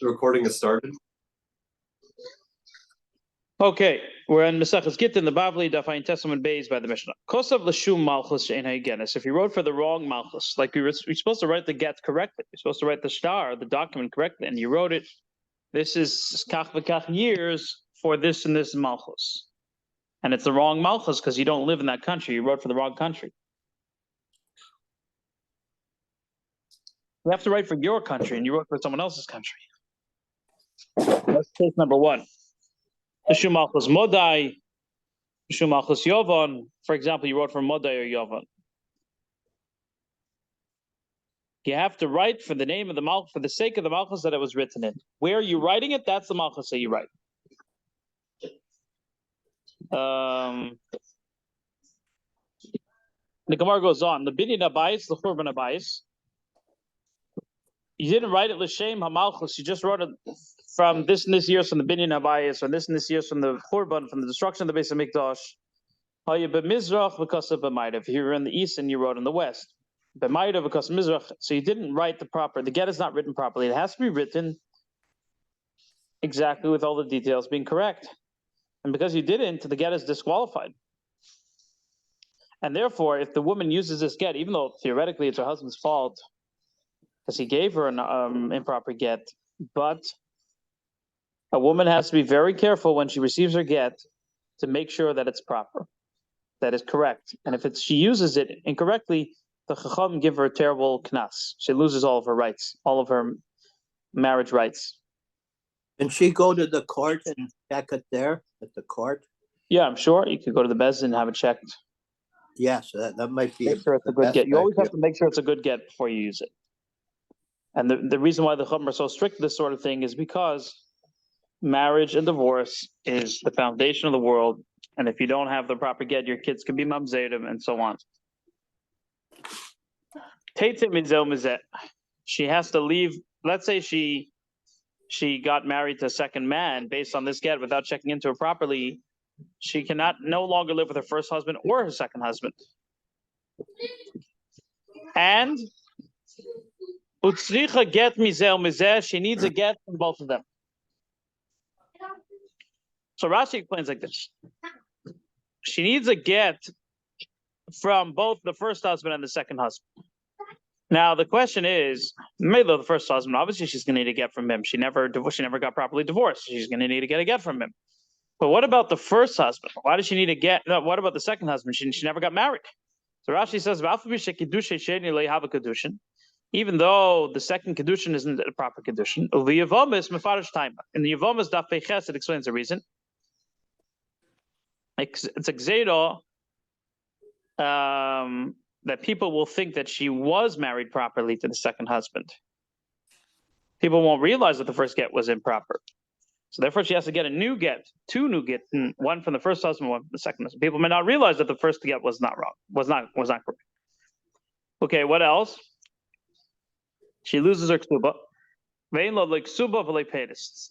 The recording has started. Okay, we're in Maseches Gittin, the Bavli, Dafayin Testament Beis by the Mishna. Kosav l'shum malchus she'ein ha'genis. If you wrote for the wrong malchus, like you're supposed to write the get correctly, you're supposed to write the star, the document correctly, and you wrote it, this is kach v'kach years for this and this malchus. And it's the wrong malchus because you don't live in that country. You wrote for the wrong country. You have to write for your country, and you wrote for someone else's country. That's case number one. L'shum malchus modai, l'shum malchus yovon. For example, you wrote for modai or yovon. You have to write for the name of the malchus, for the sake of the malchus that it was written in. Where are you writing it? That's the malchus that you write. The Gemara goes on. The binyan abayis, the churban abayis. You didn't write it l'shem hamalchus. You just wrote it from this and this years from the binyan habayis, or this and this years from the churban, from the destruction of the Beis Hamikdash. Haya b'mizrach because of b'mayda. If you were in the east and you wrote in the west, b'mayda because of mizrach. So you didn't write the proper. The get is not written properly. It has to be written exactly with all the details being correct. And because you didn't, the get is disqualified. And therefore, if the woman uses this get, even though theoretically it's her husband's fault, because he gave her an improper get, but a woman has to be very careful when she receives her get to make sure that it's proper, that is correct. And if she uses it incorrectly, the chacham give her a terrible knas. She loses all of her rights, all of her marriage rights. Can she go to the court and check it there at the court? Yeah, I'm sure you could go to the bezdin and have it checked. Yes, that might be. Make sure it's a good get. You always have to make sure it's a good get before you use it. And the reason why the chacham are so strict with this sort of thing is because marriage and divorce is the foundation of the world. And if you don't have the proper get, your kids can be mamzedim and so on. She has to leave. Let's say she got married to a second man based on this get without checking into it properly. She cannot no longer live with her first husband or her second husband. And utzricha get mizel mizeh. She needs a get from both of them. So Rashi explains like this. She needs a get from both the first husband and the second husband. Now the question is, maybe the first husband, obviously she's going to need a get from him. She never got properly divorced. She's going to need to get a get from him. But what about the first husband? Why does she need a get? No, what about the second husband? She never got married. So Rashi says, even though the second kedushin isn't a proper kedushin, in the Yevomas Daf Peiches it explains the reason. It's a gzeira that people will think that she was married properly to the second husband. People won't realize that the first get was improper. So therefore she has to get a new get, two new get, one from the first husband, one from the second husband. People may not realize that the first get was not wrong, was not correct. Okay, what else? She loses her ksuba.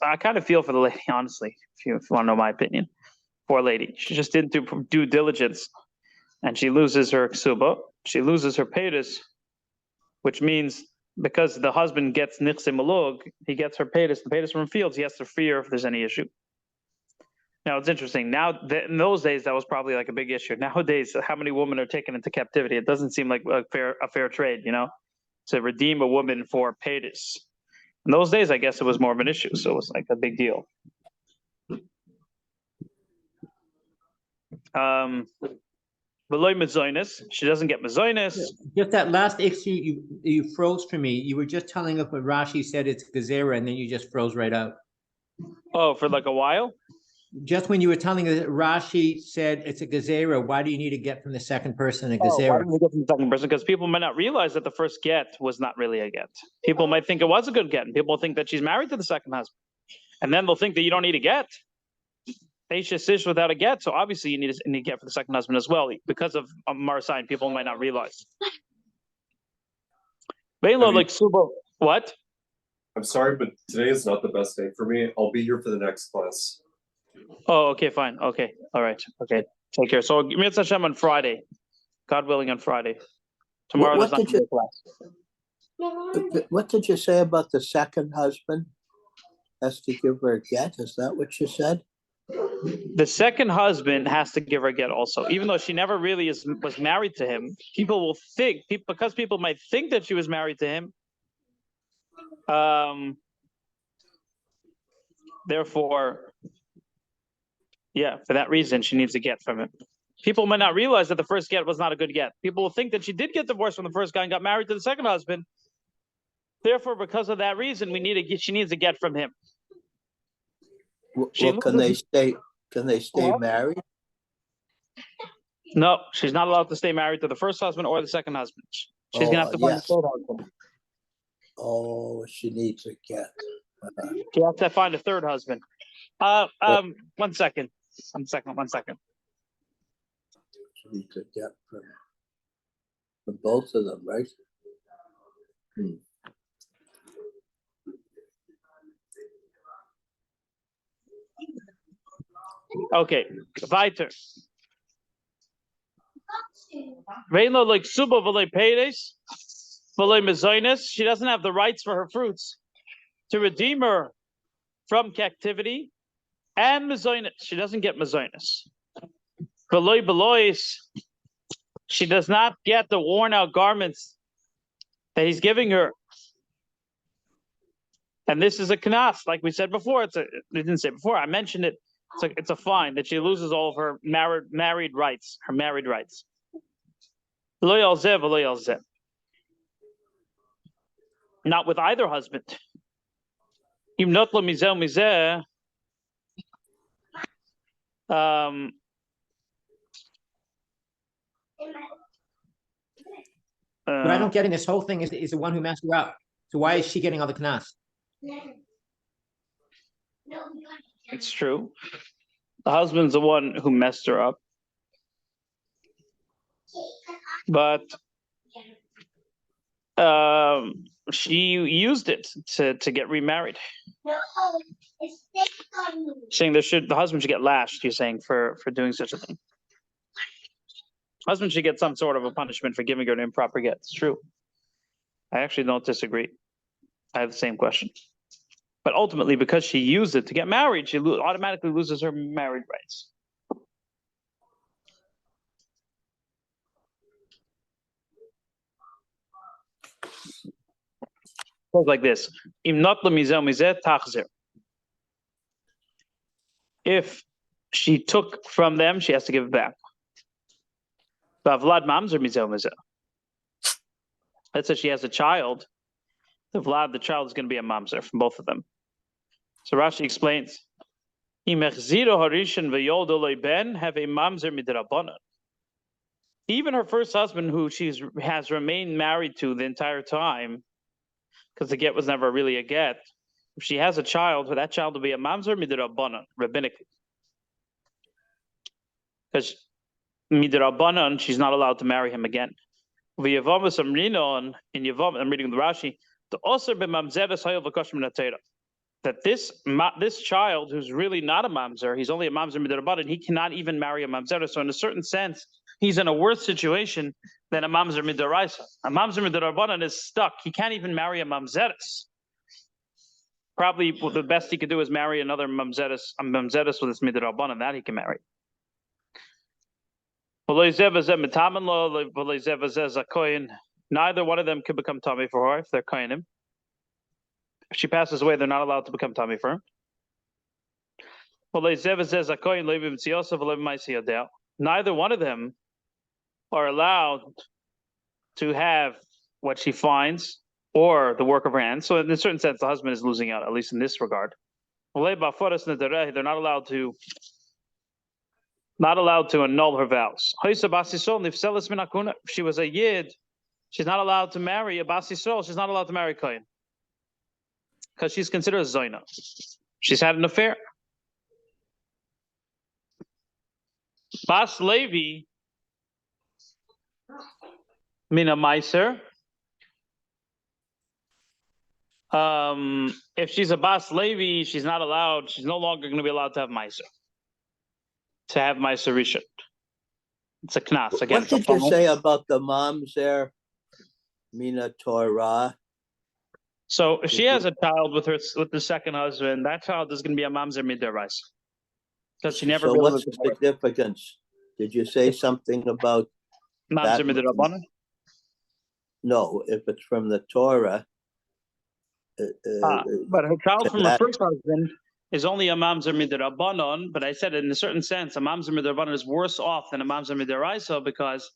I kind of feel for the lady, honestly, if you want to know my opinion. Poor lady. She just didn't do due diligence. And she loses her ksuba. She loses her peiris, which means because the husband gets nichse malug, he gets her peiris, the peiris from fields, he has to fear if there's any issue. Now, it's interesting. Now, in those days, that was probably like a big issue. Nowadays, how many women are taken into captivity? It doesn't seem like a fair trade, to redeem a woman for peiris. In those days, I guess it was more of an issue, so it was like a big deal. She doesn't get mezoinus. Just that last issue you froze for me. You were just telling us what Rashi said it's gezerah, and then you just froze right out. Oh, for like a while? Just when you were telling us that Rashi said it's a gezerah, why do you need to get from the second person a gezerah? Why do you get from the second person? Because people might not realize that the first get was not really a get. People might think it was a good get, and people think that she's married to the second husband. And then they'll think that you don't need a get. Sish without a get, so obviously you need a get for the second husband as well, because of Marasayan, people might not realize. What? I'm sorry, but today is not the best day for me. I'll be here for the next class. Oh, okay, fine. Okay, all right. Okay, take care. So Mitzvah Hashem on Friday, God willing, on Friday. Tomorrow there's not going to be a class. What did you say about the second husband? has to give her a get. Is that what you said? The second husband has to give her a get also, even though she never really was married to him. People will think, because people might think that she was married to him. Therefore, yeah, for that reason, she needs a get from him. People might not realize that the first get was not a good get. People will think that she did get divorced from the first guy and got married to the second husband. Therefore, because of that reason, she needs a get from him. Well, can they stay What? married? No, she's not allowed to stay married to the first husband or the second husband. She's gonna have to find a yes. third husband. Oh, she needs a get. She has to find a third husband. 1 second. 1 second. 1 second. She needs a get from both of them, right? Okay, weiter. Reino like suba v'lei peides, v'lei mezoines. She doesn't have the rights for her fruits to redeem her from captivity, and mezoines. She doesn't get mezoines. V'lei belois. She does not get the worn out garments that he's giving her. And this is a knas, like we said before. We didn't say before. I mentioned it. It's a fine that she loses all of her married rights. Her married rights. Not with either husband. What I don't get in this whole thing is the one who messed her up. So why is she getting all the knas? It's true. The husband's the one who messed her up. But she used it to get remarried. Saying the husband should get lashed, you're saying, for doing such a thing. Husband should get some sort of a punishment for giving her an improper get. It's true. I actually don't disagree. I have the same question. But ultimately, because she used it to get married, she automatically loses her married rights. Goes like this. If she took from them, she has to give it back. Let's say she has a child. The child is going to be a mamzer from both of them. So Rashi explains, even her first husband, who she has remained married to the entire time, because the get was never really a get, if she has a child, for that child to be a mamzer midrabanan, rabbinically. Because midrabanan, she's not allowed to marry him again. In Yavam, I'm reading the Rashi, that this child, who's really not a mamzer, he's only a mamzer midrabanan, he cannot even marry a mamzer. So in a certain sense, he's in a worse situation than a mamzer midaraisa. A mamzer midarabanan is stuck. He can't even marry a mamzeres. Probably the best he could do is marry another mamzeres, a mamzeres with his midarabanan, that he can marry. Neither one of them could become tummy for her if they're kohanim. If she passes away, they're not allowed to become tummy for her. Neither one of them are allowed to have what she finds or the work of her hands. So in a certain sense, the husband is losing out, at least in this regard. They're not allowed to annul her vows. If she was a yid, she's not allowed to marry a bas Yisrael. She's not allowed to marry kohen, because she's considered a zoina. She's had an affair. Bas Levi, mina meiser. If she's a Bas Levi, she's not allowed. She's no longer going to be allowed to have meiser. To have meiser rishon. It's a knas again. What did you say about the moms there? Mina Torah. So if she has a child with the second husband, that child is going to be a mamzer midaraisa. Because she never So built what's a the significance? Did you say something about mamzer that? midarabanan. No, if it's from the Torah. But her child from her that- first husband is only a mamzer midarabanan. But I said in a certain sense, a mamzer midarabanan is worse off than a mamzer midaraisa because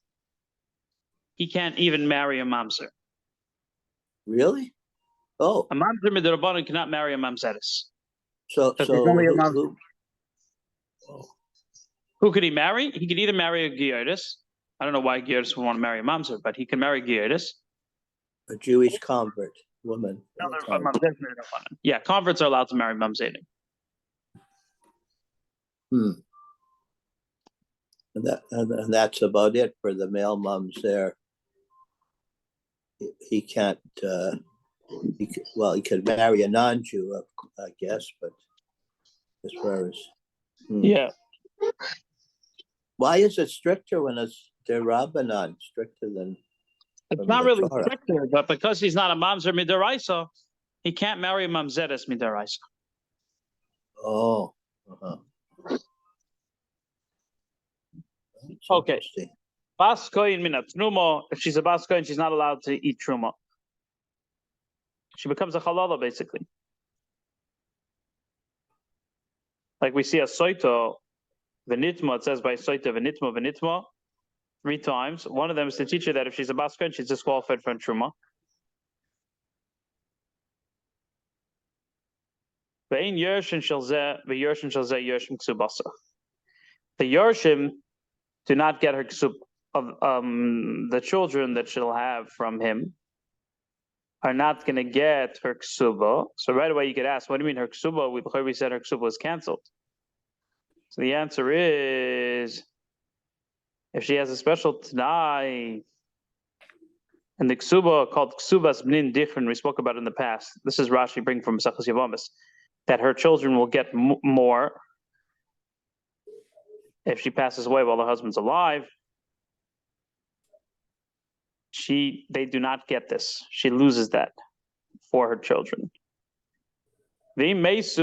he can't even marry a mamzer. Really? Oh, A mamzer midarabanan cannot marry a mamzeres. so Because there's only a mamzer. who? Who could he marry? He could either marry a Giyodis. I don't know why Giyodis would want to marry a mamzer, but he can marry Giyodis. A Jewish convert woman. Yeah, converts are allowed to marry mamzerim. And that's about it for the male mums there. He can't. He could marry a non-Jew, I guess, but as far as Yeah. why is it stricter when it's derabanan, stricter than? It's not really stricter, but because he's not a mamzer midaraisa, he can't marry a mamzeres midaraisa. Oh. Okay. Bas koyin minat truma. If she's a bas koyin, she's not allowed to eat truma. She becomes a halala basically. Like we see a soito v'nitma. It says by soito v'nitma 3 times. One of them is to teach her that if she's a bas koyin, she's disqualified from truma. Ve'in yershin shel zeh ve'yershin shel zeh yershim ksubasa. The yershim do not get her ksub of the children that she'll have from him are not going to get her ksuba. So right away you could ask, what do you mean her ksuba? We said her ksuba was canceled. So the answer is, if she has a special t'nai, and the ksuba called ksubas bnin different, we spoke about in the past. This is Rashi bringing from Maseches Yavamis, that her children will get more if she passes away while her husband's alive. They do not get this. She loses that for her children. Let's say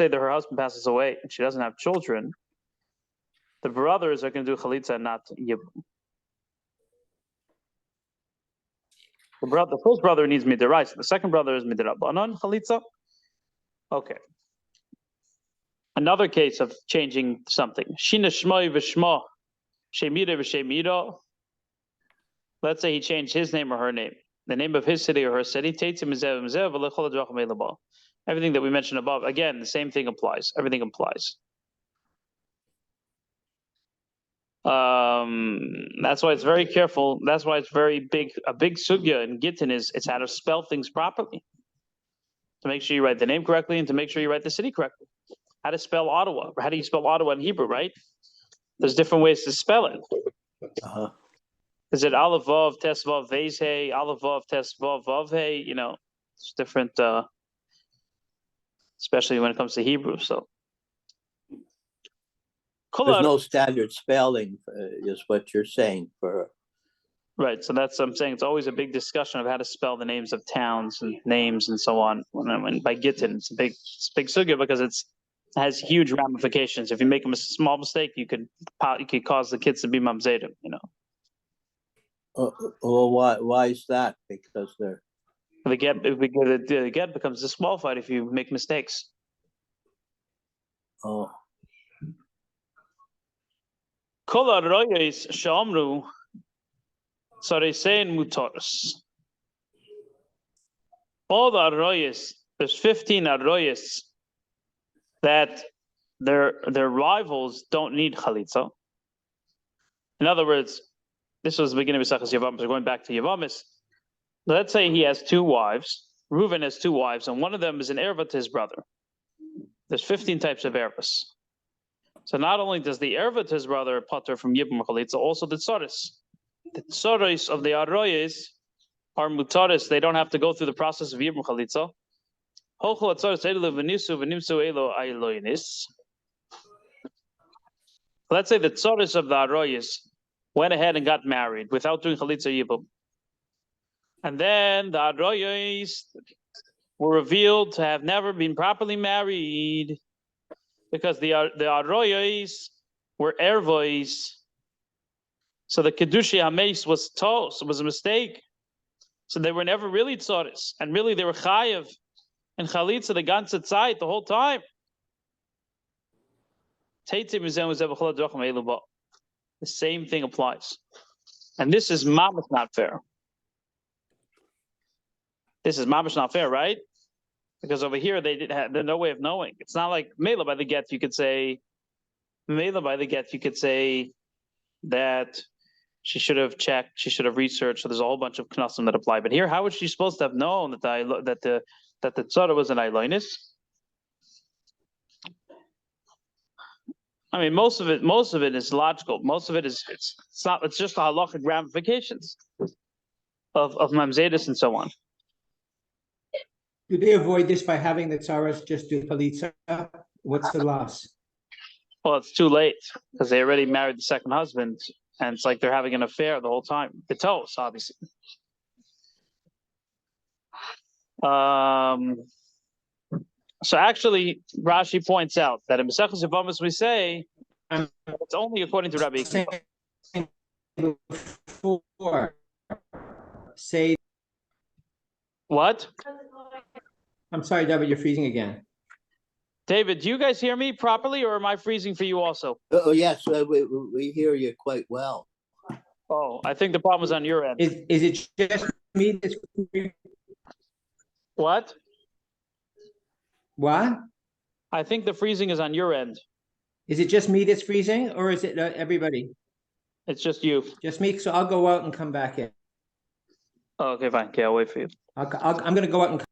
that her husband passes away and she doesn't have children. The brothers are going to do chalitza and not yibum. The first brother needs midiraisa. The second brother is midirabanan chalitza. Okay. Another case of changing something. Shina shmoi v'shma. Shemira v'shemira. Let's say he changed his name or her name, the name of his city or her city. Everything that we mentioned above, again, the same thing applies. Everything applies. That's why it's very careful. That's why it's very big. A big sugya in Gittin is it's how to spell things properly. To make sure you write the name correctly and to make sure you write the city correctly. How to spell Ottawa? How do you spell Ottawa in Hebrew, right? There's different ways to spell it. Is it Aleph Vav Tes Vav Vez Hey, Aleph Vav Tes Vav Vav Hey? You know, it's different, especially when it comes to Hebrew. So there's no standard spelling, is what you're saying for. Right. So that's what I'm saying. It's always a big discussion of how to spell the names of towns and names and so on. When by Gittin, it's a big sugya because it has huge ramifications. If you make a small mistake, you could cause the kids to be mamzedim. You know. Well, why is that? Because they're the get becomes disqualified if you make mistakes. Oh. Kol haroyos she'amru saresein mutaros. All the haroyos, there's 15 haroyos that their rivals don't need chalitza. In other words, this was the beginning of Maseches Yavamis. We're going back to Yavamis. Let's say he has 2 wives. Reuven has 2 wives, and one of them is an erva to his brother. There's 15 types of ervas. So not only does the erva to his brother pater from yibum chalitza, also the tzaris. The tzaris of the aroyes are mutaris. They don't have to go through the process of yibum chalitza. Let's say the tzaris of the aroyes went ahead and got married without doing chalitza yibum. And then the Adroyos were revealed to have never been properly married because the Adroyos were ervois. So the Kedushi Hameis was tos, was a mistake. So they were never really tzoris. And really they were chayev and chalitza the ganze Zeit, the whole time. The same thing applies. And this is mamash not fair. This is mamash not fair, right? Because over here they did have no way of knowing. It's not like mela by the get. You could say mela by the get. You could say that she should have checked. She should have researched. So there's a whole bunch of knasim that apply. But here, how was she supposed to have known that the tzara was an ailonis? I mean, most of it is logical. Most of it is it's not. It's just the halachic ramifications of mamzedus and so on. Do they avoid this by having the tzaras just do chalitza? What's the loss? Well, it's too late because they already married the second husband, and it's like they're having an affair the whole time. Betos, obviously. So actually, Rashi points out that in Maseches Yevamos we say it's only according to Rabbi Akiva. Before, say, What? I'm sorry, David, you're freezing again. David, do you guys hear me properly, or am I freezing for you also? Oh, yes, we hear you quite well. Oh, I think the problem is on your end. Is it just me that's What? what? I think the freezing is on your end. Is it just me that's freezing, or is it everybody? It's just you. Just me. So I'll go out and come back in. Oh, okay, fine. Okay, I'll wait for you. I'm going to go out and.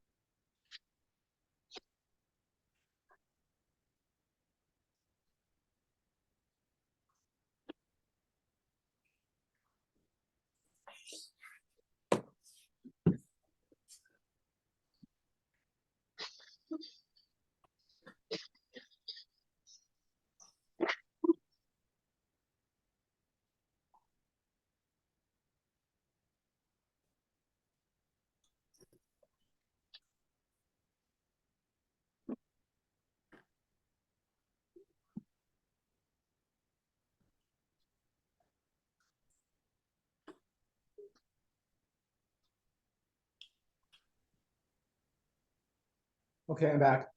Okay, I'm back.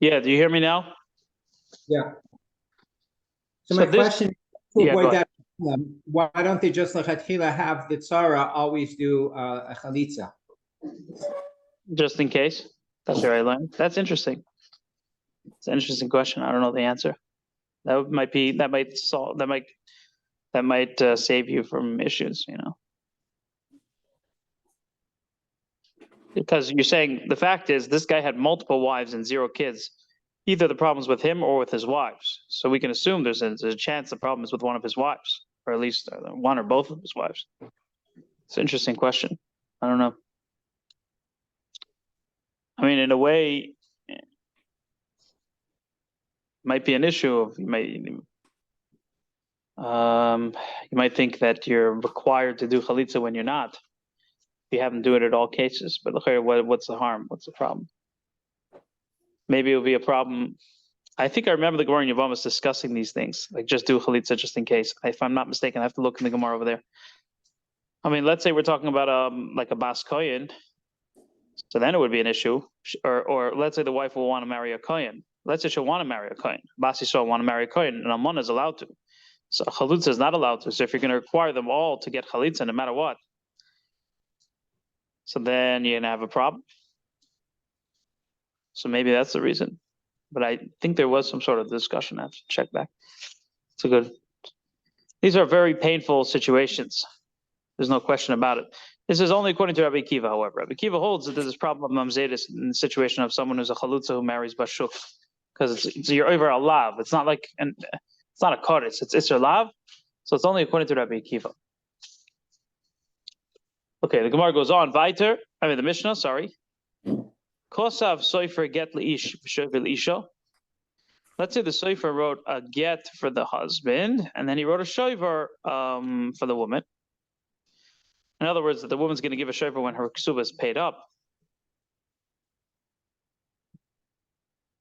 Yeah, do you hear me now? Yeah. So So my this- question to Yeah, go avoid ahead. that, why don't they just lechatchila have the tzara always do a chalitza? Just in case. That's where I learned. That's interesting. It's an interesting question. I don't know the answer. That might save you from issues, you know. Because you're saying the fact is this guy had multiple wives and 0 kids. Either the problem's with him or with his wives. So we can assume there's a chance the problem is with one of his wives, or at least one or both of his wives. It's an interesting question. I don't know. I mean, in a way, it might be an issue of you might think that you're required to do chalitza when you're not. You haven't do it at all cases, but look here, what's the harm? What's the problem? Maybe it'll be a problem. I think I remember the Gemara in Yevamos discussing these things, like just do chalitza just in case. If I'm not mistaken, I have to look in the Gemara over there. I mean, let's say we're talking about like a bas kohen, so then it would be an issue. Or let's say the wife will want to marry a kohen. Let's say she'll want to marry a kohen. Bas Yisrael want to marry a kohen, and Amon is allowed to. So chalitza is not allowed to. So if you're going to require them all to get chalitza, no matter what, so then you're going to have a problem. So maybe that's the reason. But I think there was some sort of discussion. I have to check back. It's a good. These are very painful situations. There's no question about it. This is only according to Rabbi Akiva, however. Rabbi Akiva holds that there's this problem of mamzedus in the situation of someone who's a chalutza who marries bashuk, because it's you're over a lav. It's not like it's not a kodesh. It's your lav, so it's only according to Rabbi Akiva. Okay, the Gemara goes on. Weiter. I mean the Mishnah. Sorry. Kosav soifer get leish isha. Let's say the soifer wrote a get for the husband, and then he wrote a shoiver for the woman. In other words, that the woman's going to give a shofar when her ksuba is paid up.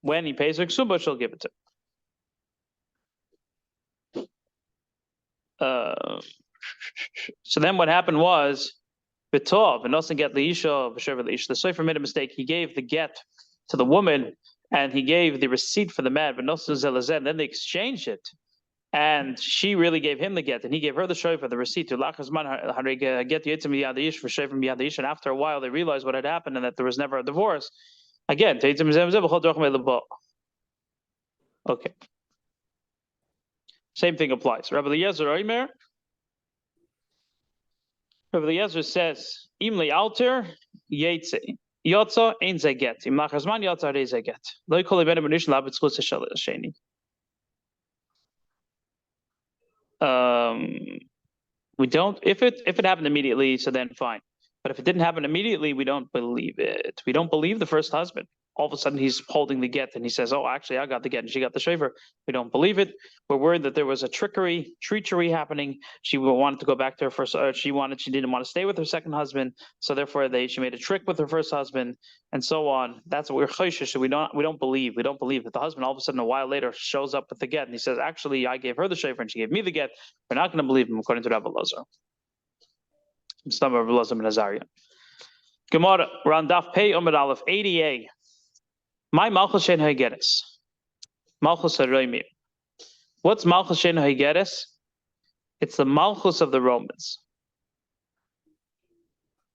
When he pays her ksuba, she'll give it to him. So then what happened was, B'tov, and doesn't get the Isha, the shofar made a mistake. He gave the get to the woman, and he gave the receipt for the man, but and then they exchanged it. And she really gave him the get, and he gave her the shofar, the receipt to get for shofar. And after a while, they realized what had happened and that there was never a divorce. Again, okay. Same thing applies. Rabbi Eliezer says, "Imli alter yetze yotza ein ze get. Im lachazman yotza rei ze get. Lo yikol ibn benish labitz chutz sheni." We don't. If it happened immediately, so then fine. But if it didn't happen immediately, we don't believe it. We don't believe the first husband. All of a sudden, he's holding the get, and he says, "Oh, actually, I got the get, and she got the shofar." We don't believe it. We're worried that there was a treachery happening. She wanted to go back to her first. She didn't want to stay with her second husband, so therefore, she made a trick with her first husband, and so on. That's what we're chayshish. We don't believe. We don't believe that the husband all of a sudden a while later shows up with the get, and he says, "Actually, I gave her the shofar, and she gave me the get." We're not going to believe him according to Rabbi Eliezer. Some of Rabbi Eliezer ben Azariah. Gemara, we're on Daf Pei Amud Aleph 80a. My Malchus Shein Hageres. Malchus Haroimim. What's Malchus Shein Hageres? It's the Malchus of the Romans.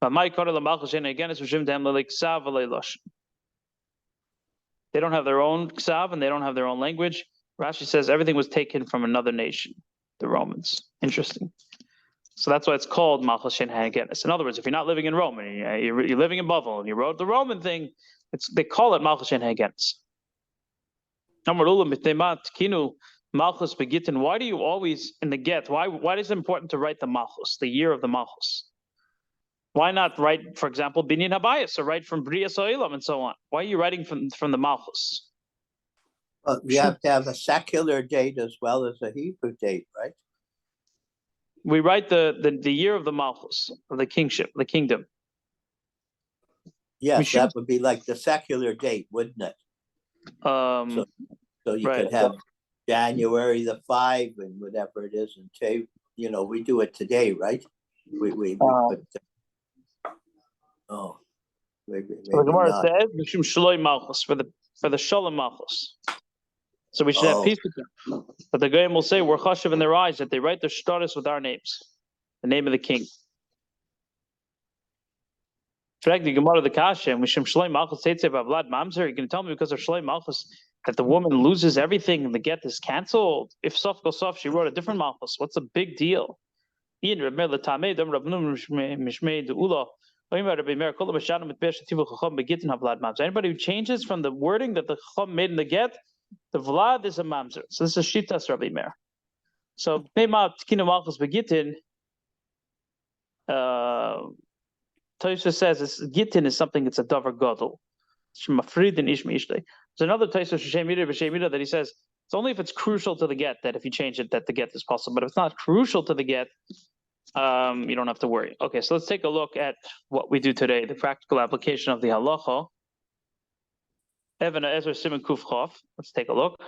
They don't have their own ksav and they don't have their own language. Rashi says everything was taken from another nation, the Romans. Interesting. So that's why it's called Malchus Shein Hageres. In other words, if you're not living in Rome and you're living in Bavli and you wrote the Roman thing, they call it Malchus Shein Hageres. Malchus Begittin. Why do you always in the get? Why is it important to write the Malchus, the year of the Malchus? Why not write, for example, Binyan Habayis or write from Brias Oilam and so on? Why are you writing from the Malchus? Well, you have to have a secular date as well as a Hebrew date, right? We write the year of the Malchus, of the kingship, the kingdom. Yes, that would be like the secular date, wouldn't it? So you could have January the 5 and whatever it is, and we do it today, right? We put. Maybe the Gemara not. says Mishum Shaloi Malchus for the Shalom Malchus. So we should have peace with them. But the Goyim will say we're chashiv in their eyes that they write their status with our names, the name of the king. The Gemara the Kasha and Mishum Shaloi Malchus Teitze Bavlad Mamzer. You're going to tell me because of Shaloi Malchus that the woman loses everything and the get is canceled? If Sof goes Sof, she wrote a different Malchus. What's the big deal? Anybody who changes from the wording that the Chacham made in the get, the Vlad is a mamzer. So this is Shitas Rabbi Meir. So Pema Tkina Malchus Begittin, Tosha says Gittin is something that's a davar gadol. Shemafrid and Ishmi Ishlei. There's another Tosha Shemira that he says it's only if it's crucial to the get that if you change it that the get is possible. But if it's not crucial to the get, you don't have to worry. Okay, so let's take a look at what we do today, the practical application of the halacha. Evan Ezra Simon Kufchof. Let's take a look.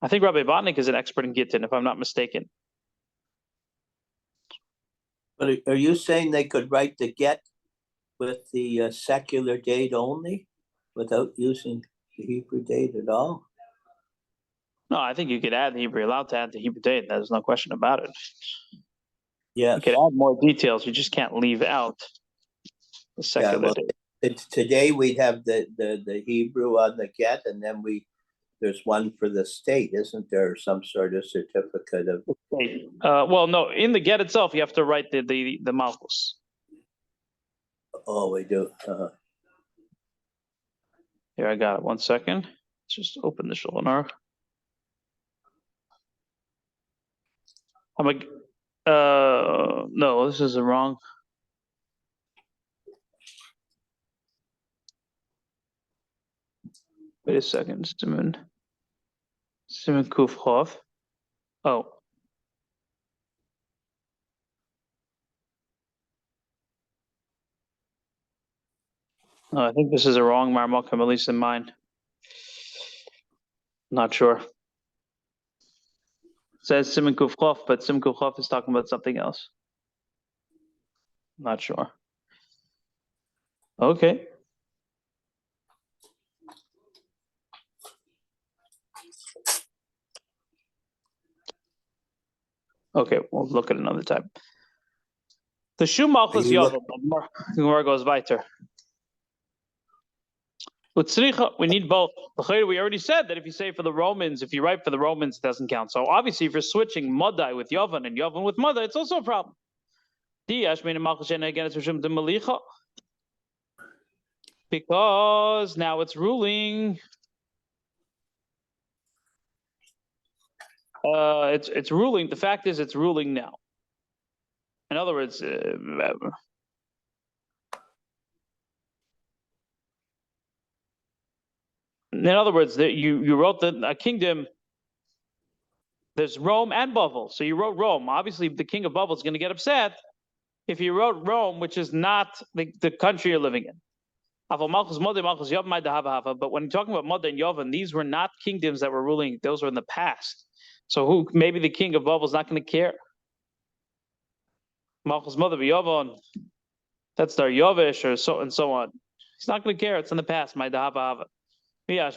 I think Rabbi Botnik is an expert in Gittin, if I'm not mistaken. But are you saying they could write the get with the secular date only, without using the Hebrew date at all? No, I think you could add the Hebrew. You're allowed to add the Hebrew date. There's no question about it. Yes. You could add more details. You just can't leave out the secular date. Today we'd have the Hebrew on the get, and then there's one for the state, isn't there? Some sort of certificate of. Well, no, in the get itself, you have to write the Malchus. Oh, we do. Here, I got it. 1 second. Let's just open the Shulchan Aruch. No, this is wrong. Wait a second, Simon Kufchof. Oh. I think this is a wrong Marmokam, at least in mine. Not sure. It says Siman Kuf Chof, but Siman Kuf Chof is talking about something else. Not sure. Okay. Okay, we'll look at another time. The Shu Malchus Yavam, the Gemara goes weiter. We need both. We already said that if you say for the Romans, if you write for the Romans, it doesn't count. So obviously, if you're switching Madai with Yavan and Yavan with Madai, it's also a problem. Because now it's ruling. It's ruling. The fact is, it's ruling now. In other words, you wrote a kingdom. There's Rome and Bavli. So you wrote Rome. Obviously, the king of Bavli is going to get upset if you wrote Rome, which is not the country you're living in. But when you're talking about Mada and Yovan, these were not kingdoms that were ruling. Those were in the past. So maybe the king of Bavli is not going to care. Malchus Mada Yovan, that's their Yovish or so and so on. He's not going to care. It's in the past. My Dahava. They're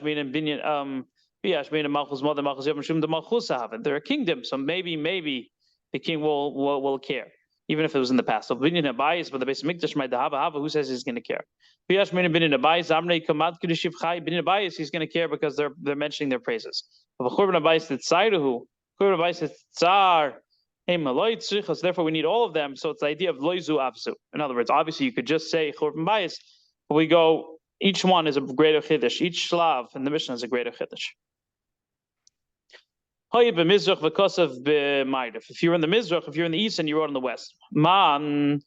a kingdom, so maybe the king will care, even if it was in the past. So Binyan Abayis, but the base Mikdash, my Dahava, who says he's going to care? Binyan Abayis, he's going to care because they're mentioning their praises. Therefore, we need all of them. So it's the idea of loizu avzu. In other words, obviously, you could just say churban bayis, but we go. Each one is a greater chiddush. Each slav in the Mishna is a greater chiddush. If you're in the Mizrach, if you're in the east and you wrote in the west, man,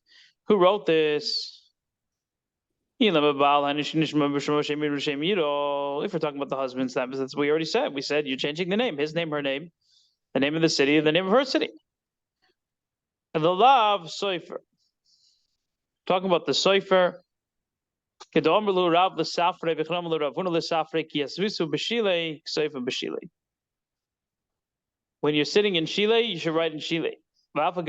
who wrote this? If we're talking about the husbands, that's what we already said. We said you're changing the name, his name, her name, the name of the city, and the name of her city. And the lav soifer. Talking about the soifer. When you're sitting in Shile, you should write in Shile. Even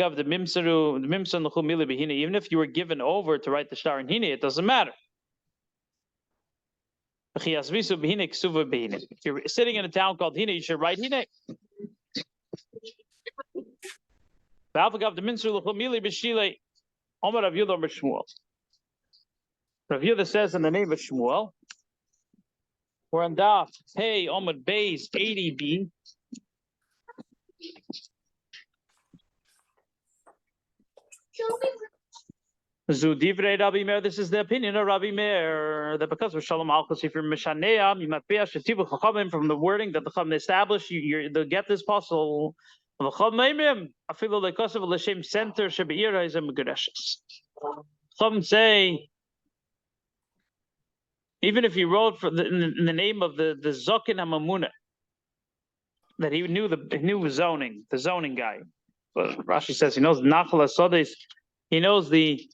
if you were given over to write the star in Hine, it doesn't matter. If you're sitting in a town called Hine, you should write Hine. Rav Yehuda says in the name of Shmuel, we're on Daf Hey Omid Beis 80b. Zudivrei Rabbi Meir. This is the opinion of Rabbi Meir that because of Shalom Alchos, if you're Mishaneam, you might be Shetivu Chachamim from the wording that the Chacham established. They'll get this puzzle. The Chacham Afilu Lekosav L'Shem Center Shebeira is a Megureshes. Some say, even if he wrote in the name of the Zokin HaMamuna, that he knew the zoning guy. But Rashi says he knows Nachalas Sodes, he knows the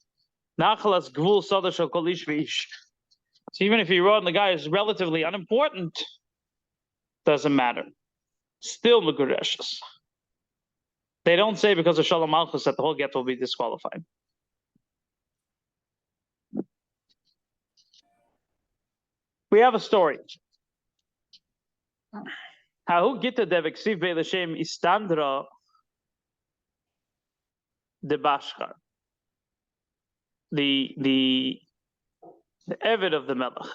Nachalas Gvul Sodes Shel Kol Ish V'ish. So even if he wrote and the guy is relatively unimportant, doesn't matter. Still Megureshes. They don't say because of Shalom Malchus that the whole get will be disqualified. We have a story. How Gittin deveksiv be'lashem istandra de Bashkar. The Eved of the Melech.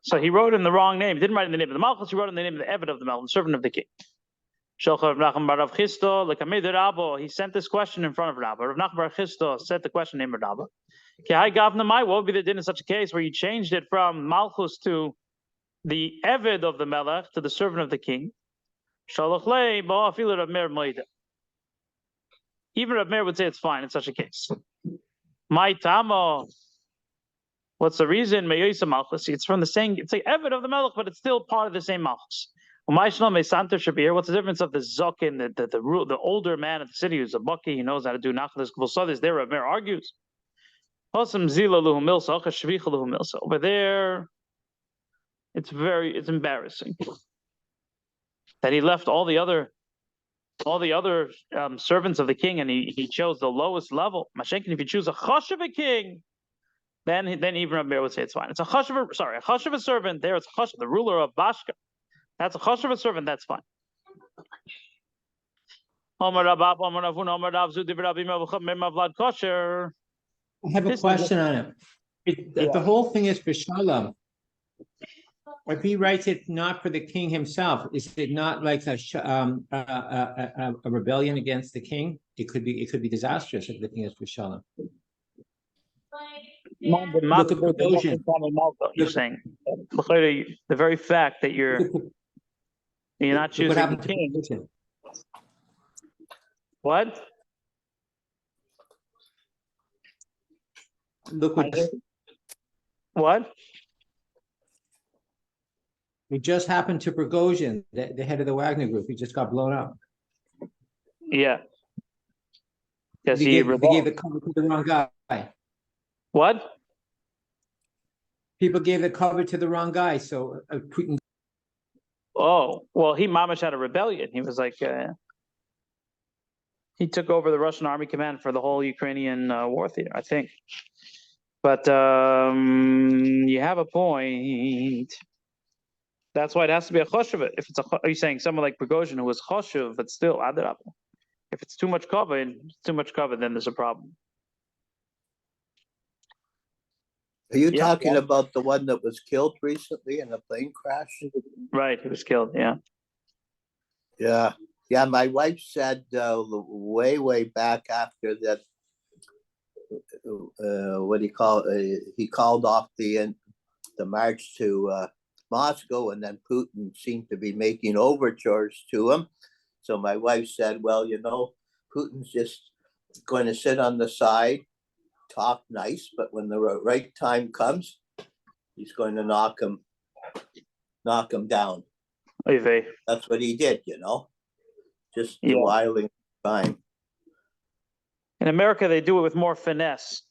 So he wrote in the wrong name. He didn't write in the name of the Malchus. He wrote in the name of the Eved of the Melech, the servant of the king. He sent this question in front of Rabbah. Rav Nachman bar Chisto sent the question in Rabbah. What would be the din in such a case where you changed it from Malchus to the Eved of the Melech to the servant of the king? Even Rav Meir would say it's fine in such a case. My Tamo. What's the reason? It's from the same. It's like Eved of the Melech, but it's still part of the same Malchus. What's the difference of the Zokin, the older man of the city who's a bucky, he knows how to do Nachlas Gvul Sodes? There, Rav Meir argues. Over there, it's embarrassing that he left all the other servants of the king, and he chose the lowest level. Mashenkin, if you choose a chashuv king, then even Rabbi Meir would say it's fine. It's a chashuv servant. There, it's chashuv, the ruler of Bashka. That's a chashuv servant. That's fine. I have a question on it. The whole thing is for Shalom. If he writes it not for the king himself, is it not like a rebellion against the king? It could be disastrous if the king is for Shalom. Look at Bogosian. You're saying the very fact that you're not choosing the king. What? Look what? It just happened to Prigozhin, the head of the Wagner Group. He just got blown up. Yeah. Yes, he gave the cover to the wrong guy. What? People gave the cover to the wrong guy, so Putin. Oh, well, he mamish had a rebellion. He was like, he took over the Russian army command for the whole Ukrainian war theater, I think. But you have a point. That's why it has to be a choshev. If it's are you saying someone like Prigozhin who was choshev, but still adarab? If it's too much cover, then there's a problem. Are you talking about the one that was killed recently in a plane crash? Right, he was killed. Yeah. Yeah. My wife said way back after that. What do you call it? He called off the march to Moscow, and then Putin seemed to be making overtures to him. So my wife said, well, Putin's just going to sit on the side, talk nice, but when the right time comes, he's going to knock him down. That's what he did, just whiling time. In America, they do it with more finesse.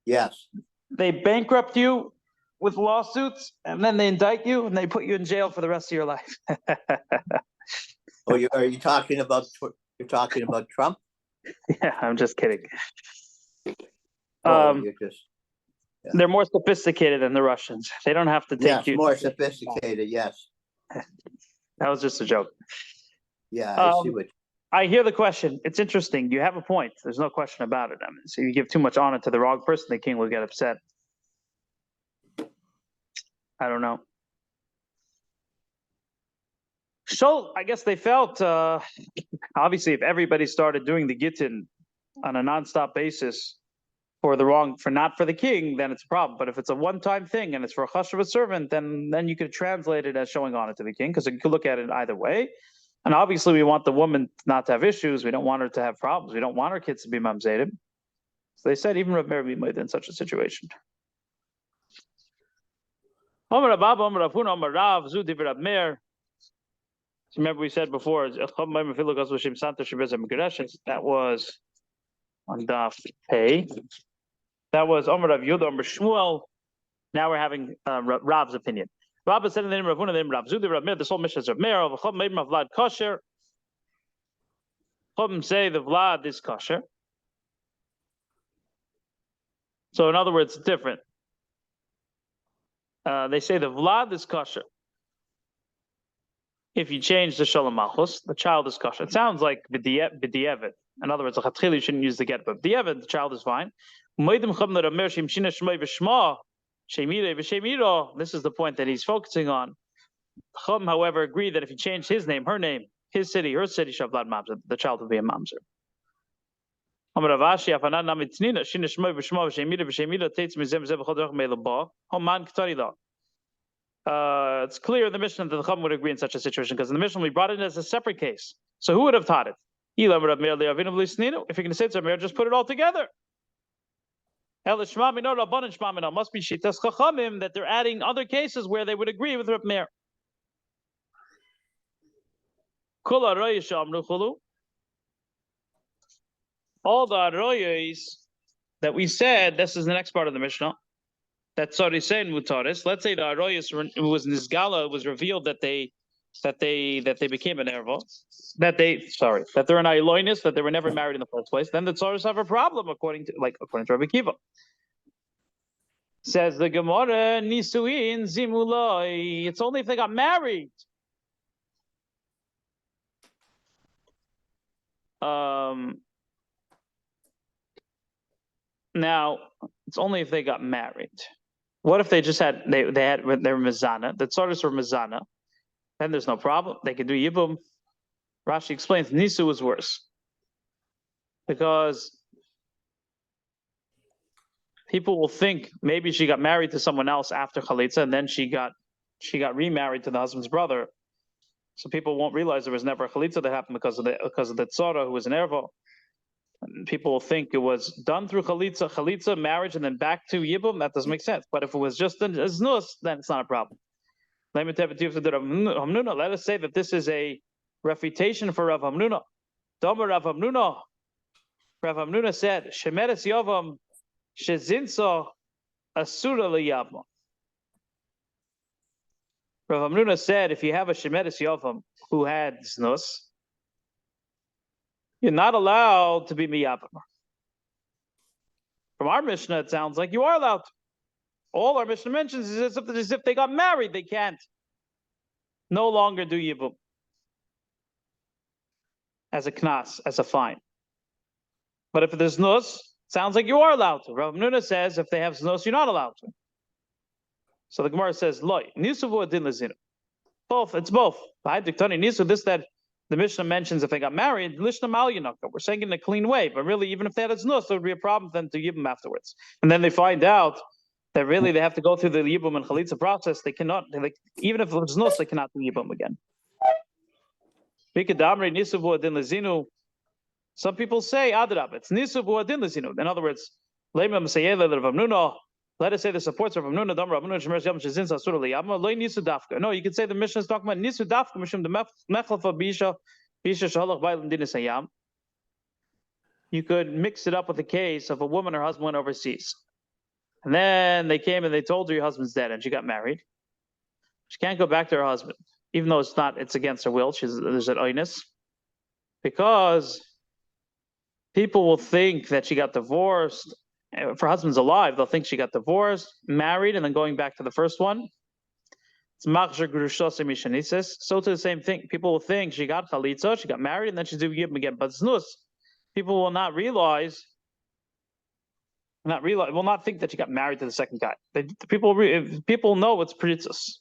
Yes. They bankrupt you with lawsuits, and then they indict you, and they put you in jail for the rest of your life. Are you talking about Trump? Yeah, I'm just kidding. They're more sophisticated than the Russians. They don't have to take you. More sophisticated. Yes. That was just a joke. Yeah, I see what. I hear the question. It's interesting. You have a point. There's no question about it. I mean, so you give too much honor to the wrong person, the king will get upset. I don't know. So I guess they felt, obviously, if everybody started doing the Gittin on a nonstop basis not for the king, then it's a problem. But if it's a one-time thing and it's for a chashuv servant, then you could translate it as showing honor to the king, because you could look at it either way. And obviously, we want the woman not to have issues. We don't want her to have problems. We don't want our kids to be mamzedim. So they said even Rav Meir be made in such a situation. Remember we said before, that was on Daf Pei. That was Omer Rav Yehuda, Omer Shmuel. Now we're having Rav's opinion. Rav said in the name of Rav Huna, the name of Rav Zudi, Rav Meir, this whole mission is Rav Meir, of Chum made Vlad kosher. Chum say the Vlad is kosher. So in other words, it's different. They say the Vlad is kosher. If you change the Shalom Malchus, the child is kosher. It sounds like b'di'evet. In other words, you shouldn't use the get, but b'di'evet, the child is fine. This is the point that he's focusing on. Chum, however, agreed that if you change his name, her name, his city, her city, Shavlad Mamzer, the child will be a Mamzer. It's clear the Mishnah that the Chum would agree in such a situation, because in the Mishnah we brought it as a separate case. So who would have taught it? If you're going to say it's Rav, just put it all together. Must be Shitas Chachamim that they're adding other cases where they would agree with Rav Meir. All the Aroyos that we said, this is the next part of the Mishnah, that Tzarisei and Mutaris, let's say the Aroyas was Nizgala, it was revealed that they became an erva, that they're an Ailoinus, that they were never married in the first place, then the Tzaris have a problem according to Rabbi Kiva. Says the Gemara, Nisuin Zimulai. It's only if they got married. Now it's only if they got married. What if they just had they were Mizana? The Tzaris were Mizana. Then there's no problem. They can do Yibum. Rashi explains Nisu was worse because people will think maybe she got married to someone else after Chalitza, and then she got remarried to the husband's brother. So people won't realize there was never a Chalitza that happened because of the Tzara who was an erva. And people will think it was done through Chalitza, marriage, and then back to Yibum. That doesn't make sense. But if it was just a Znus, then it's not a problem. Let us say that this is a refutation for Rav Hamnuna. Domer Rav Hamnuna. Rav Hamnuna said, Shemeres Yovam Shezinso Asura Liyavma. Rav Hamnuna said, if you have a Shemeres Yovam who had Znus, you're not allowed to be Miyavam. From our Mishnah, it sounds like you are allowed to. All our Mishnah mentions is as if they got married, they can't no longer do Yibum as a knas, as a fine. But if there's Znus, sounds like you are allowed to. Rav Hamnuna says if they have Znus, you're not allowed to. So the Gemara says, Loi, Nisu Adin Lazinu. Both, it's both. Nisu, this that the Mishnah mentions if they got married, Lishna Mal Yanaka. We're saying it in a clean way, but really, even if they had a Znus, there would be a problem then to Yibum afterwards. And then they find out that really they have to go through the Yibum and Chalitza process. They cannot, even if it's Znus, they cannot do Yibum again. Some people say, Adrab, it's Nisubu Adin Lazinu. In other words, let us say the supports of Ramnuna, Dam Ramnuna, Shemeres Yam Shezin Sasur Liyama, Loi Nisu Dafka. No, you could say the Mishnah is talking about Nisu Dafka, Mishum the Mechalfa Bisha Shalach Bailam Dinis Hayam. You could mix it up with the case of a woman, her husband went overseas. And then they came and they told her your husband's dead and she got married. She can't go back to her husband, even though it's against her will. There's an oinus. Because people will think that she got divorced. If her husband's alive, they'll think she got divorced, married, and then going back to the first one. It's machzor grushos mishanisis. So to the same thing. People will think she got chalitza, she got married, and then she's doing yibum again. But znus, people will not think that she got married to the second guy. People know it's pritzos.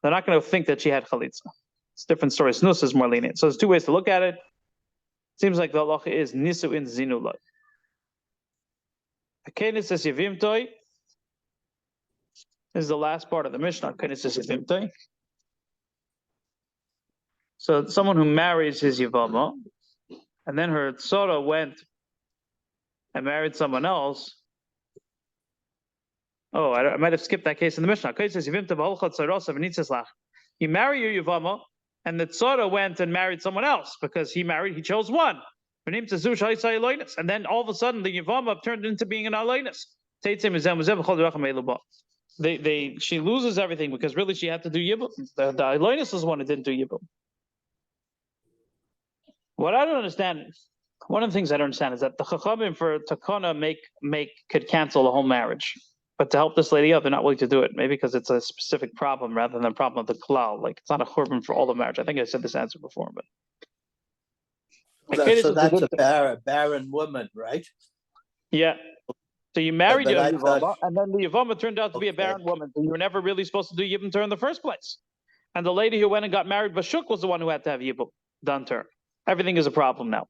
They're not going to think that she had chalitza. It's a different story. Znus is more lenient. So there's two ways to look at it. Seems like the halacha is nisu in zinulai. Akenis es yevimtoi is the last part of the Mishnah. Akenis es yevimtoi. So someone who marries his yivama, and then her tzara went and married someone else. Oh, I might have skipped that case in the Mishnah. You marry your yivama, and the tzara went and married someone else because he chose one. And then all of a sudden the Yavama turned into being an Alainus. She loses everything because really she had to do Yibum. The Alainus is the one who didn't do Yibum. What I don't understand, one of the things I don't understand is that the Chachamim for Takana could cancel the whole marriage. But to help this lady out, they're not willing to do it. Maybe because it's a specific problem rather than a problem of the klal. Like it's not a churban for all the marriage. I think I said this answer before, but. So that's a barren woman, right? Yeah. So you married your Yavama, and then the Yavama turned out to be a barren woman. So you were never really supposed to do Yibum to her in the first place. And the lady who went and got married, Bashuk, was the one who had to have Yibum done to her. Everything is a problem now.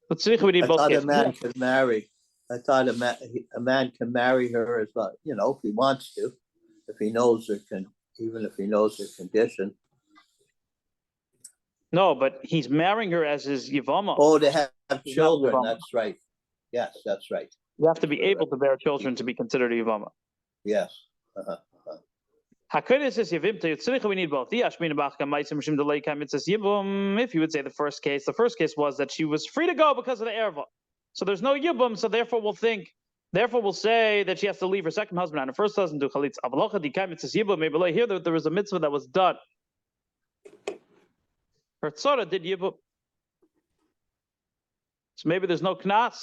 I thought a man could marry. I thought a man can marry her as well, if he wants to, if he knows even if he knows her condition. No, but he's marrying her as his Yavama. Oh, to have children, that's right. Yes, that's right. You have to be able to bear children to be considered a Yavama. Yes. We need both. If you would say the first case was that she was free to go because of the erva. So there's no Yibum, so therefore we'll think Therefore, we'll say that she has to leave her second husband and her first husband do chalitza. Here, there was a mitzvah that was done. Her tzara did yibum. So maybe there's no knas.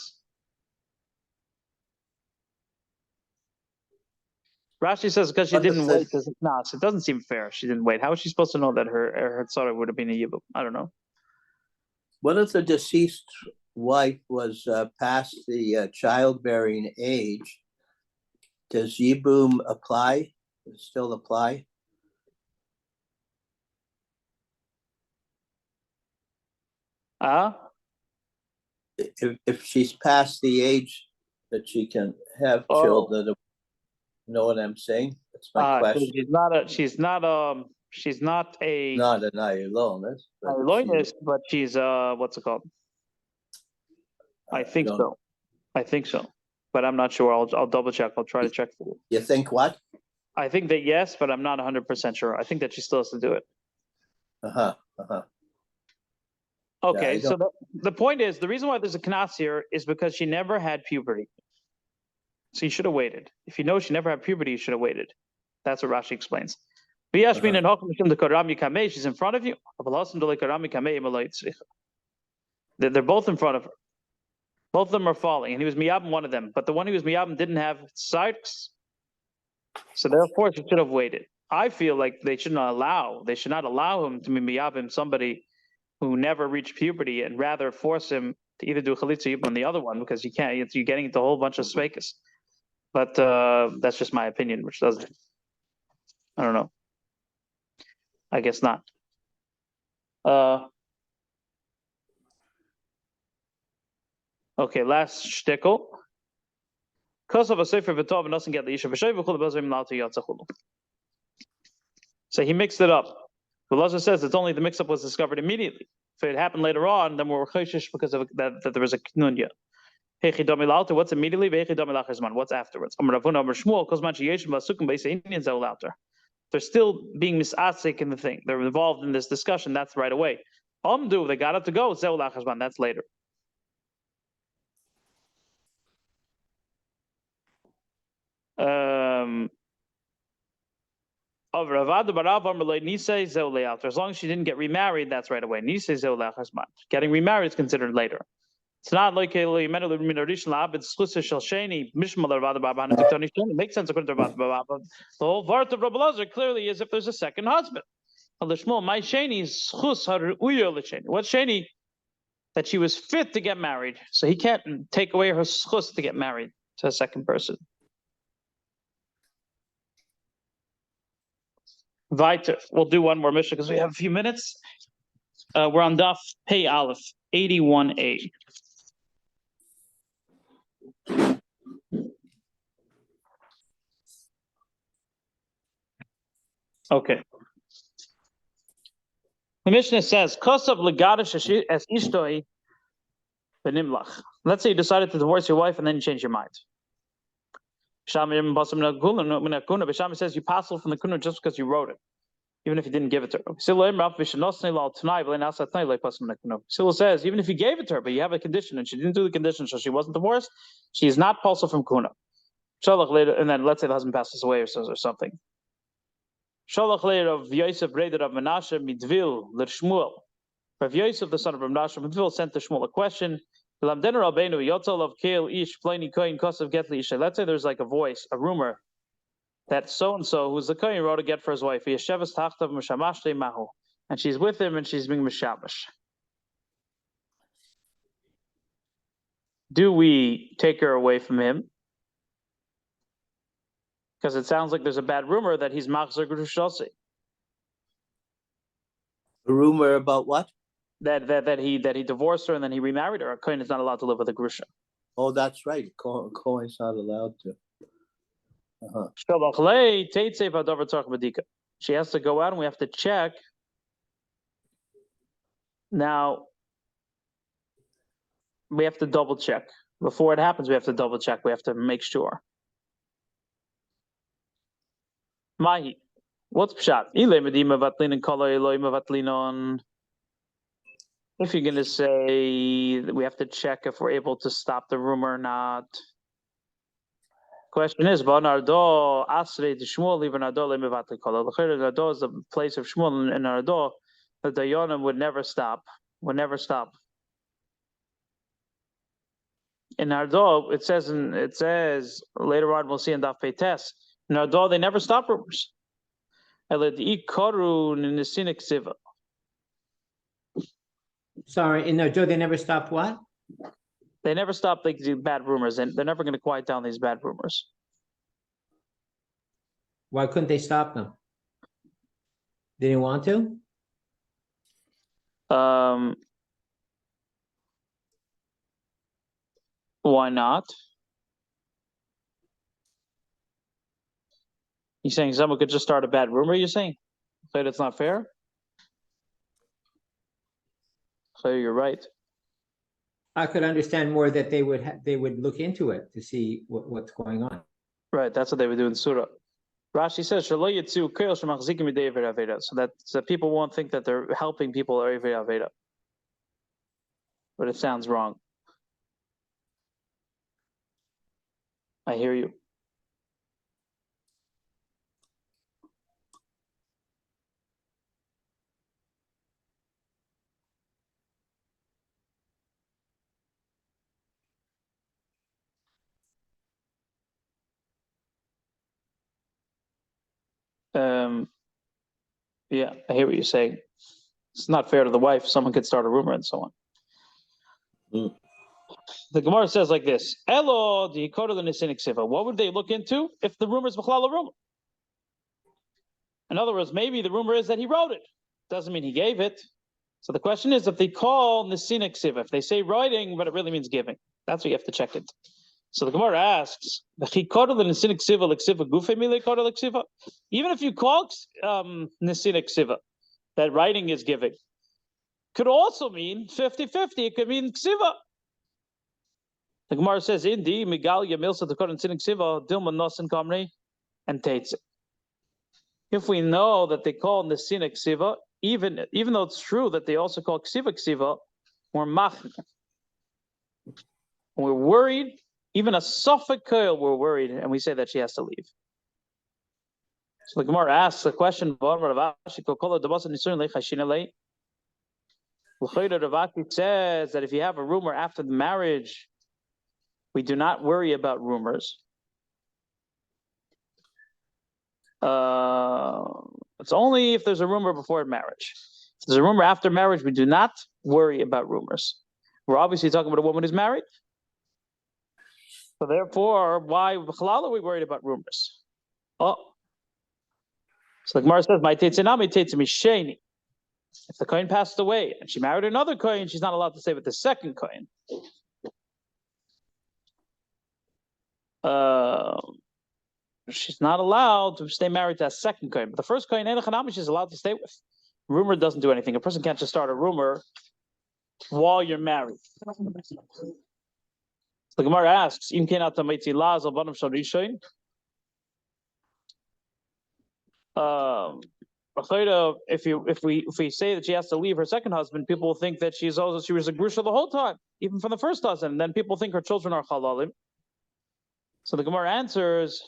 Rashi says because she didn't wait, there's a knas. It doesn't seem fair. She didn't wait. How is she supposed to know that her tzara would have been a yibum? I don't know. What if the deceased wife was past the childbearing age? Does yibum apply? Still apply? If she's past the age that she can have children, you know what I'm saying? That's my question. She's not an Ayilonus. But she's what's it called? I think so. But I'm not sure. I'll double check. I'll try to check for you. You think what? I think that yes, but I'm not 100% sure. I think that she still has to do it. Okay, Yeah, so the point is, the reason why there's a knas here is because she never had puberty. So you should have waited. If you know she never had puberty, you should have waited. That's what Rashi explains. She's in front of you. They're both in front of her. Both of them are falling, and he was miyabim one of them. But the one who was miyabim didn't have sides. So therefore, she should have waited. I feel like they should not allow him to be miyabim somebody who never reached puberty, and rather force him to either do chalitza on the other one, because you can't. You're getting into a whole bunch of sveikas. But that's just my opinion, which doesn't. I don't know. I guess not. Okay, last shtickle. So he mixed it up. The Lazar says it's only the mix-up was discovered immediately. If it happened later on, then we're chayshish because of that there was a knunya. What's immediately? What's afterwards? They're still being misasik in the thing. They're involved in this discussion. That's right away. They got it to go. That's later. As long as she didn't get remarried, that's right away. Getting remarried is considered later. It's not like it makes sense according to Rabbi. The whole vart of Rabbi Lazar clearly is if there's a second husband. What's sheni? That she was fit to get married, so he can't take away her schus to get married to a second person. Weiter. We'll do one more Mishna because we have a few minutes. We're on Daf Pei Aleph 81a. Okay. The Mishnah says, "Kosav legadish as ishtoi benimlach." Let's say you decided to divorce your wife and then you change your mind. Shami says you passel from the kuna just because you wrote it, even if you didn't give it to her. Sila says even if you gave it to her, but you have a condition and she didn't do the condition, so she wasn't divorced, she is not passel from kuna. And then let's say the husband passes away or something. Shalach later of Yosef Breder of Menashe Midvil Shmuel. Rav Yosef, the son of Menashe Midvil, sent to Shmuel a question. Let's say there's like a voice, a rumor, that so-and-so, who's the kohen, wrote a get for his wife. And she's with him and she's being mishamash. Do we take her away from him? Because it sounds like there's a bad rumor that he's machzer grushosi. A rumor about what? That he divorced her and then he remarried her. A kohen is not allowed to live with a grusha. Oh, that's right. Kohen's not allowed to. She has to go out and we have to check. Now, we have to double check. Before it happens, we have to double check. We have to make sure. Mahi, what's pshat? If you're going to say that we have to check if we're able to stop the rumor or not, Question is, Nardo Asre to Shmuel, even Nardo Lemivatli Kola. Nardo is the place of Shmuel, and Nardo, the Dayanim would never stop. Would never stop. In Nardo, it says later on, we'll see in Daf Peites, in Nardo, they never stop rumors. Sorry, in Nardo, they never stopped what? They never stop like these bad rumors, and they're never going to quiet down these bad rumors. Why couldn't they stop them? They didn't want to? Why not? You saying someone could just start a bad rumor? You're saying that it's not fair? So you're right. I could understand more that they would look into it to see what's going on. Right, that's what they would do in Surah. Rashi says, so that people won't think that they're helping people or Aveda. But it sounds wrong. I hear you. Yeah, I hear what you're saying. It's not fair to the wife. Someone could start a rumor and so on. Mm. The Gemara says like this: Elo the Siva. What would they look into if the rumor is a rumor? In other words, maybe the rumor is that he wrote it. Doesn't mean he gave it. So the question is, if they call Nesinik Siva, if they say writing, but it really means giving, that's what you have to check it. So the Gemara asks, even if you call Nesinik Siva, that writing is giving, could also mean 50-50. It could mean Ksiva. The Gemara says, Indi, Migalia Milsa the Koran Sinik Siva, Dilma Nosen Kamri, and Tates. If we know that they call Nesinik Siva, even though it's true that they also call Ksiva, we're machn. We're worried. Even a Suffolk Koil, we're worried, and we say that she has to leave. So the Gemara asks a question. Ravaki says that if you have a rumor after the marriage, we do not worry about rumors. It's only if there's a rumor before marriage. If there's a rumor after marriage, we do not worry about rumors. We're obviously talking about a woman who's married. So therefore, why are we worried about rumors? Oh. So the Gemara says, "My teitzinami teitzimisheni." If the kohen passed away and she married another kohen, she's not allowed to stay with the second kohen. She's not allowed to stay married to a second kohen. But the first kohen, she's allowed to stay with. Rumor doesn't do anything. A person can't just start a rumor while you're married. The Gemara asks, if we say that she has to leave her second husband, people will think that she was a grusha the whole time, even from the first husband. And then people think her children are halalim. So the Gemara answers,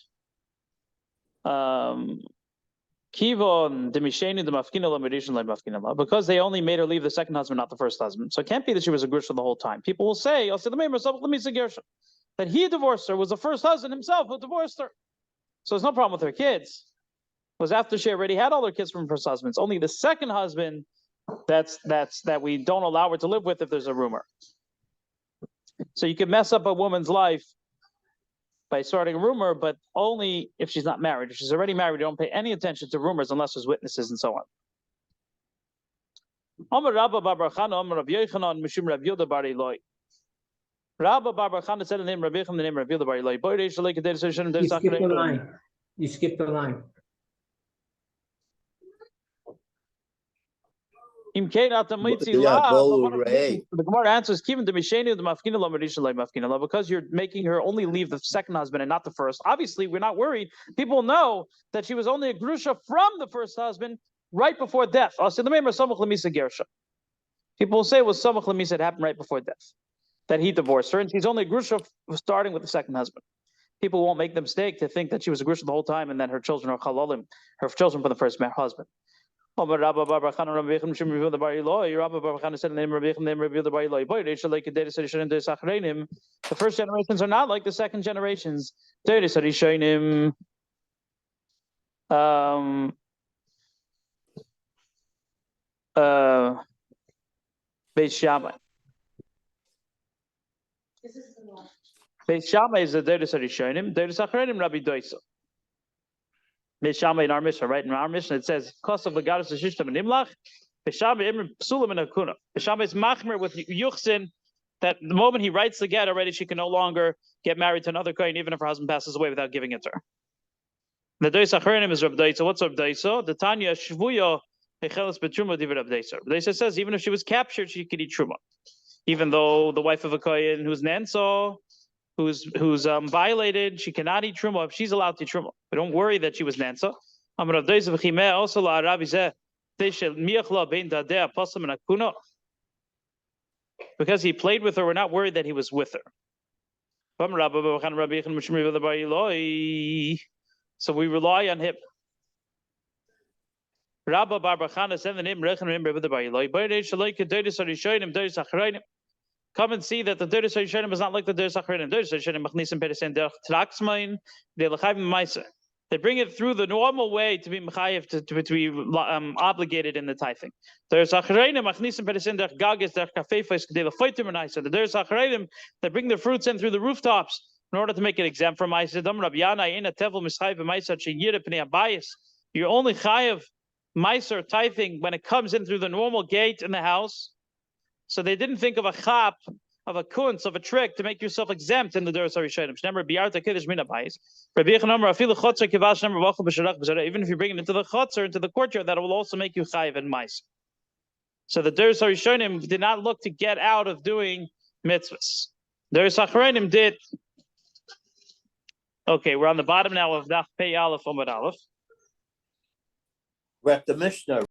because they only made her leave the second husband, not the first husband. So it can't be that she was a grusha the whole time. People will say, that he divorced her, was the first husband himself who divorced her. So there's no problem with her kids. It was after she already had all her kids from first husbands. Only the second husband that we don't allow her to live with if there's a rumor. So you can mess up a woman's life by starting a rumor, but only if she's not married. If she's already married, you don't pay any attention to rumors unless there's witnesses and so on. Rabba Bar Chana said the name Rabbi Yechon, the name Rabbi Bar Eloi. You skipped the line. The Gemara answers, because you're making her only leave the second husband and not the first. Obviously, we're not worried. People know that she was only a grusha from the first husband right before death. People will say it was samach lemisa, it happened right before death, that he divorced her, and she's only a grusha starting with the second husband. people won't make the mistake to think that she was a Grusha the whole time and then her children are Chalalim, her children from the first husband. The first generations are not like the second generations. Beis Shammai. Beis Shammai is the Deus Harishonim. Deus Achronim Rabbi Doisa. Beis Shammai in our Mishnah, right? In our Mishnah it says, "Kos of the goddess Shishtam and Imlach." Beis Shammai Imrim Psulim and Akuna. Beis Shammai is machmer with Yuchsin that the moment he writes the get already, she can no longer get married to another kohen, even if her husband passes away without giving it to her. The Deus Achronim is Rabbi Doisa. What's Rabbi Doisa? The Tanya Shvuya. Deisa says even if she was captured, she could eat truma, even though the wife of a kohen who's nenso, who's violated, she cannot eat truma. If she's allowed to eat truma, but don't worry that she was nenso. Because he played with her, we're not worried that he was with her. So we rely on him. Rabba Barbachana send the name Rechem Rebbe the Bailoi. Come and see that the Deus Harishonim is not like the Deus Achronim. Deus Harishonim machnisim peresen derech traksmain de lechayim ma'aser. They bring it through the normal way to be mechayev, to be obligated in the tithing. Deus Achronim machnisim peresen derech gages derech kafefos de lefaytim ma'aser. The Deus Achronim, they bring the fruits in through the rooftops in order to make it exempt from ma'aser. Dam Rabbi Yana in a tevel mischayev ma'aser sheyir pnei abayis. You're only chayev Meiser tithing when it comes in through the normal gate in the house. So they didn't think of a chap, of a kunz, of a trick to make yourself exempt in the Deus Harishonim. Even if you bring it into the chotzer, into the courtyard, that will also make you chayiv and meiser. So the Deus Harishonim did not look to get out of doing mitzvahs. Deus Achronim did. Okay, we're on the bottom now of Daf Pei Aleph Amud Aleph. We're at the Mishnah.